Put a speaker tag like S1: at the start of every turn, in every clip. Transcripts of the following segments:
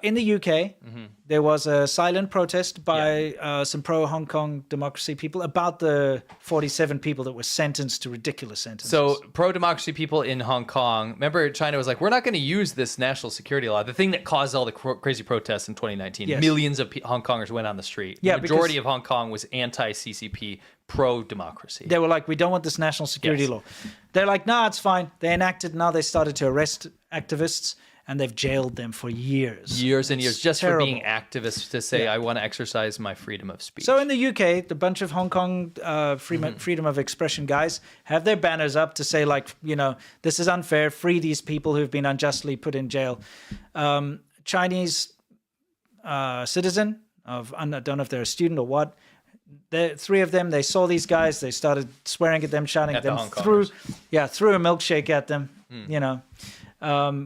S1: In the UK, there was a silent protest by some pro-Hong Kong democracy people about the 47 people that were sentenced to ridiculous sentences.
S2: So pro-democracy people in Hong Kong, remember China was like, we're not going to use this national security law, the thing that caused all the crazy protests in 2019.
S1: Yes.
S2: Millions of Hong Kongers went on the street.
S1: Yeah,
S2: the majority of Hong Kong was anti-CCP, pro-democracy.
S1: They were like, we don't want this national security law. They're like, nah, it's fine. They enacted, now they started to arrest activists. And they've jailed them for years.
S2: Years and years, just
S1: terrible.
S2: for being activists to say, I want to exercise my freedom of speech.
S1: So in the UK, the bunch of Hong Kong freedom of expression guys have their banners up to say, like, you know, this is unfair. Free these people who've been unjustly put in jail. Chinese citizen, I don't know if they're a student or what. The three of them, they saw these guys. They started swearing at them, shouting at them. Threw a milkshake at them, you know,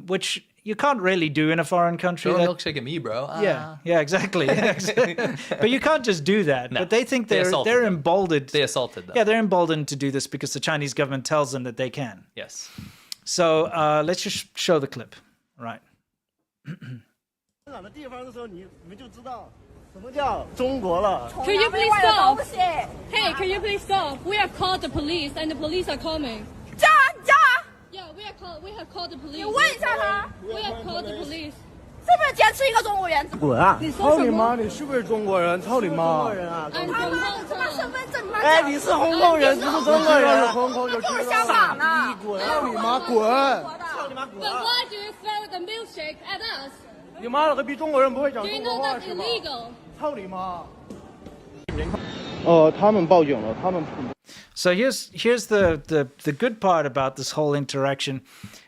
S1: which... you can't really do in a foreign country.
S2: Throw a milkshake at me, bro.
S1: Yeah, exactly. But you can't just do that. No, but they think they're emboldened.
S2: They assaulted them.
S1: Yeah, they're emboldened to do this because the Chinese government tells them that they can.
S2: Yes.
S1: So let's just show the clip. Right.
S3: Can you
S4: please stop? Hey, can you please stop? We have called the police and the police are coming. Yeah, we have called the police. 你问一下他。We have called the police.
S3: 是不是坚持一个中国原则？滚啊！操你妈！你是不是中国人？操你妈！中国人啊！他妈他妈身份证他妈！哎，你是红口人，不是中国人。红口就就是香港的。你滚！操你妈！滚！操你妈滚！
S4: But why do you throw the milkshake at us?
S3: 你妈了个逼！中国人不会讲
S4: Do you
S3: 中
S4: know
S3: 国话
S4: that's
S3: 是吧？
S4: illegal?
S3: 操你妈！他们报警了，他们。
S1: So here's the good part about this whole interaction,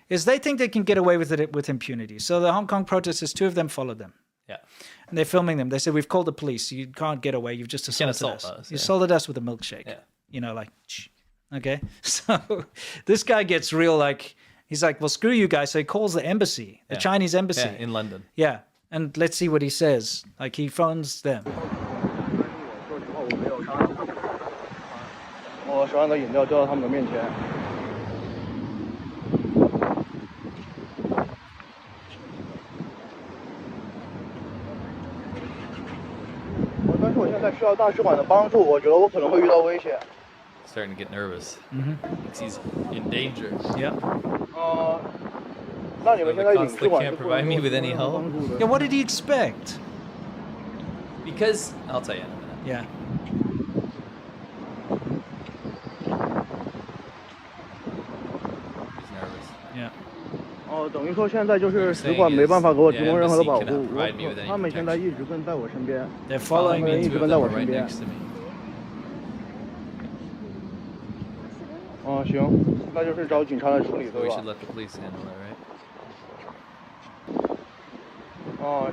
S1: is they think they can get away with it with impunity. So the Hong Kong protesters, two of them followed them.
S2: Yeah.
S1: And they're filming them. They said, we've called the police. You can't get away. You've just assaulted us. You assaulted us with a milkshake.
S2: Yeah.
S1: You know, like, shh. Okay. So this guy gets real, like, he's like, well, screw you guys. So he calls the embassy, the Chinese embassy.
S2: Yeah, in London.
S1: Yeah. And let's see what he says. Like, he phones them.
S3: 我手上的饮料掉到他们的面前。但是我现在需要大使馆的帮助，我觉得我可能会遇到危险。
S2: Starting to get nervous. Thinks he's in danger.
S1: Yeah.
S3: 那你们现在领事馆
S2: can't provide me with any help.
S1: Yeah, what did he expect?
S2: Because I'll tell you in a minute.
S1: Yeah. Yeah.
S3: 等于说现在就是使馆没办法给我提供任何的保护，他们现在一直跟在我身边，
S1: They're following me.
S3: 一直跟在我身边。行，那就是找警察来处理，对
S2: We
S3: 吧
S2: should let the police handle it, right?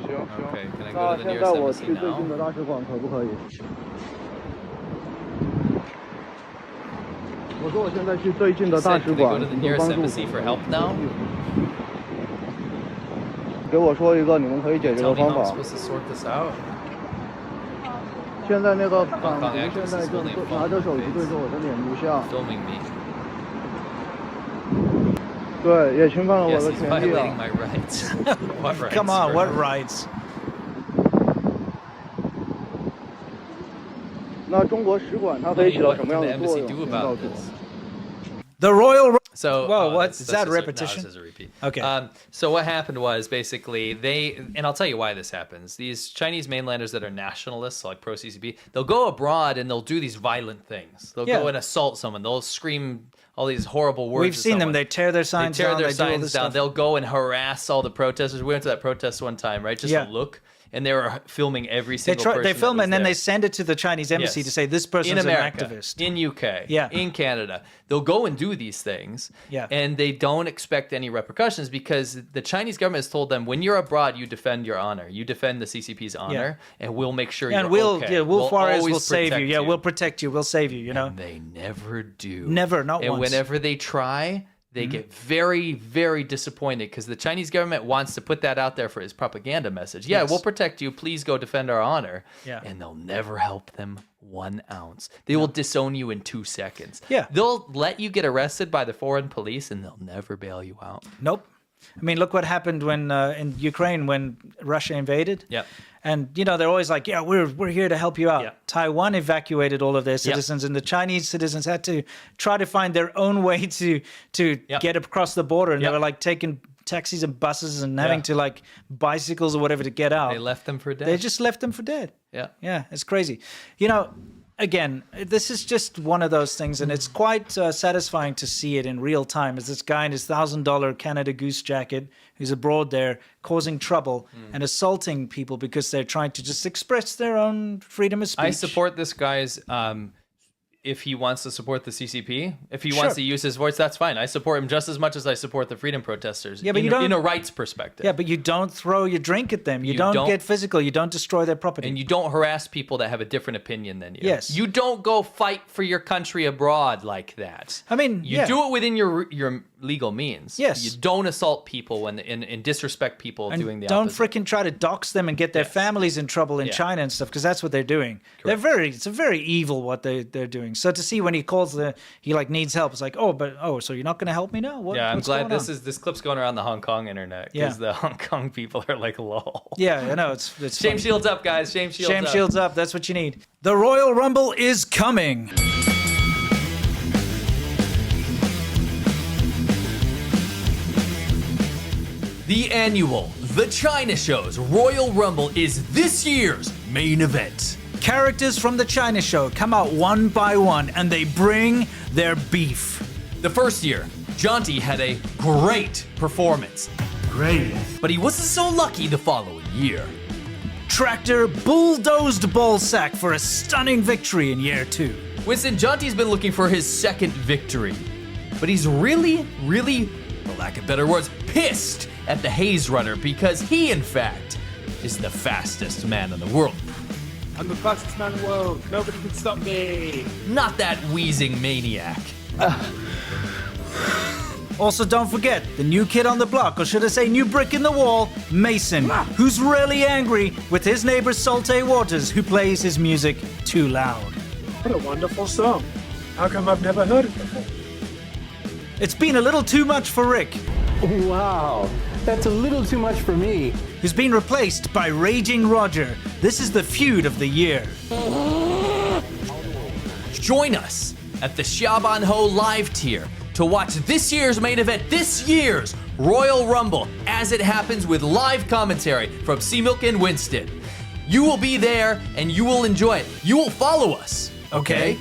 S3: 行。
S2: Okay, can I
S3: 那
S2: go to the
S3: 现在
S2: nearest
S3: 我
S2: embassy
S3: 去最近
S2: now?
S3: 的大使馆可不可以？我说我现在去最近的大
S2: Said,
S3: 使
S2: can I
S3: 馆
S2: go to the
S3: 寻求
S2: nearest
S3: 帮助。
S2: embassy for help now?
S3: 给我说一个你们可以解决
S2: Tell
S3: 的
S2: me how
S3: 方
S2: I'm
S3: 法。
S2: supposed to sort this out.
S3: 现在那个港独现在就拿着手机对着我的脸录像，
S2: Filming me.
S3: 对，也侵犯了我
S2: Yes,
S3: 的
S2: he's
S3: 权利
S2: violating
S3: 啊。
S2: my rights. What rights?
S1: Come on,
S2: bro?
S1: what rights?
S3: 那中国使馆它可以起到什么样的作用？
S2: do
S3: 请告
S2: about
S3: 诉我。
S2: this?
S1: The Royal...
S2: So,
S1: Whoa, what?
S2: that's
S1: Is that
S2: just
S1: repetition?
S2: No, this is a repeat.
S1: Okay.
S2: So what happened was basically and I'll tell you why this happens. These Chinese mainlanders that are nationalists, like pro-CCP, they'll go abroad and they'll do these violent things. They'll go and assault someone. They'll scream all these horrible words.
S1: We've seen them. They tear their signs down.
S2: They tear their
S1: do all
S2: signs
S1: this
S2: down.
S1: stuff.
S2: They'll go and harass all the protesters. We went to that protest one time, right? Just to look. And they were filming every single person.
S1: They film
S2: that
S1: it and then
S2: there.
S1: they send it to the Chinese embassy to say this person's
S2: in America,
S1: an activist.
S2: In UK,
S1: Yeah.
S2: in Canada. They'll go and do these things.
S1: Yeah.
S2: And they don't expect any repercussions because the Chinese government has told them, when you're abroad, you defend your honor. You defend the CCP's honor, and we'll make sure
S1: And
S2: you're okay.
S1: Will Juarez will
S2: always
S1: save you.
S2: protect
S1: Yeah, we'll protect you. We'll save you, you know?
S2: And they never do.
S1: Never, not
S2: and
S1: once.
S2: And whenever they try... They get very, very disappointed because the Chinese government wants to put that out there for its propaganda message. Yeah, we'll protect you. Please go defend our honor.
S1: Yeah.
S2: And they'll never help them 1 ounce. They will disown you in 2 seconds.
S1: Yeah.
S2: They'll let you get arrested by the foreign police and they'll never bail you out.
S1: Nope. I mean, look what happened when in Ukraine when Russia invaded.
S2: Yep.
S1: And they're always like, yeah, we're here to help you out.
S2: Yep.
S1: Taiwan evacuated all of their citizens, and the Chinese citizens had to try to find their own way to get across the border, and they were like taking taxis and buses and having to like bicycles or whatever to get out.
S2: They left them for dead.
S1: They just left them for dead.
S2: Yeah.
S1: It's crazy. Again, this is just one of those things, and it's quite satisfying to see it in real time. As this guy in his $1,000 Canada Goose jacket, who's abroad there, causing trouble and assaulting people because they're trying to just express their own freedom of speech.
S2: I support this guy's. If he wants to support the CCP, if he wants to use his voice, that's fine. I support him just as much as I support the freedom protesters.
S1: Yeah, but you don't,
S2: in a rights perspective.
S1: Yeah, but you don't throw your drink at them. You don't get physical. You don't destroy their property.
S2: And you don't harass people that have a different opinion than you.
S1: Yes.
S2: You don't go fight for your country abroad like that.
S1: I mean,
S2: you do it within your legal means.
S1: Yes.
S2: You don't assault people and disrespect people doing the
S1: don't
S2: opposite.
S1: freaking try to dox them and get their families in trouble in China and stuff, because that's what they're doing.
S2: Correct.
S1: It's a very evil what they're doing. So to see when he calls he like needs help, it's like, so you're not going to help me now?
S2: I'm glad this clip's going around the Hong Kong internet, because the Hong Kong people are like, lol.
S1: Yeah, I know, it's
S2: shame shields up, guys. Shame
S1: shields up. That's what you need. The Royal Rumble is coming.
S2: The annual The China Show's Royal Rumble is this year's main event.
S1: Characters from the China Show come out one by one, and they bring their beef.
S2: The first year, Jonty had a great performance.
S1: Great.
S2: But he wasn't so lucky the following year.
S1: Tractor bulldozed Ballsack for a stunning victory in year 2.
S2: Winston, Jonty's been looking for his second victory. But he's really, for lack of better words, pissed at the Haze Runner, because he, in fact, is the fastest man in the world.
S5: I'm the fastest man in the world. Nobody can stop me.
S2: Not that wheezing maniac.
S1: Also, don't forget, the new kid on the block, or should I say new brick in the wall, Mason, who's really angry with his neighbor Salte Waters, who plays his music too loud.
S5: What a wonderful song. How come I've never heard it before?
S1: It's been a little too much for Rick.
S6: Wow, that's a little too much for me.
S1: Who's been replaced by Raging Roger. This is the feud of the year.
S2: Join us at the Xiaoban Ho live tier to watch this year's main event, this year's Royal Rumble, as it happens with live commentary from C-Milk and Winston. You will be there and you will enjoy it. You will follow us, okay?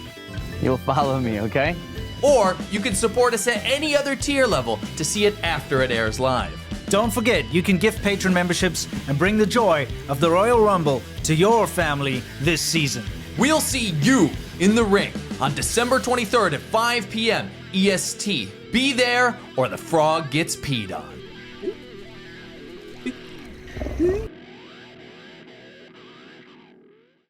S6: You'll follow me, okay?
S2: Or you can support us at any other tier level to see it after it airs live.
S1: Don't forget, you can gift patron memberships and bring the joy of the Royal Rumble to your family this season.
S2: We'll see you in the ring on December 23rd at 5 p.m. EST. Be there or the frog gets peed on.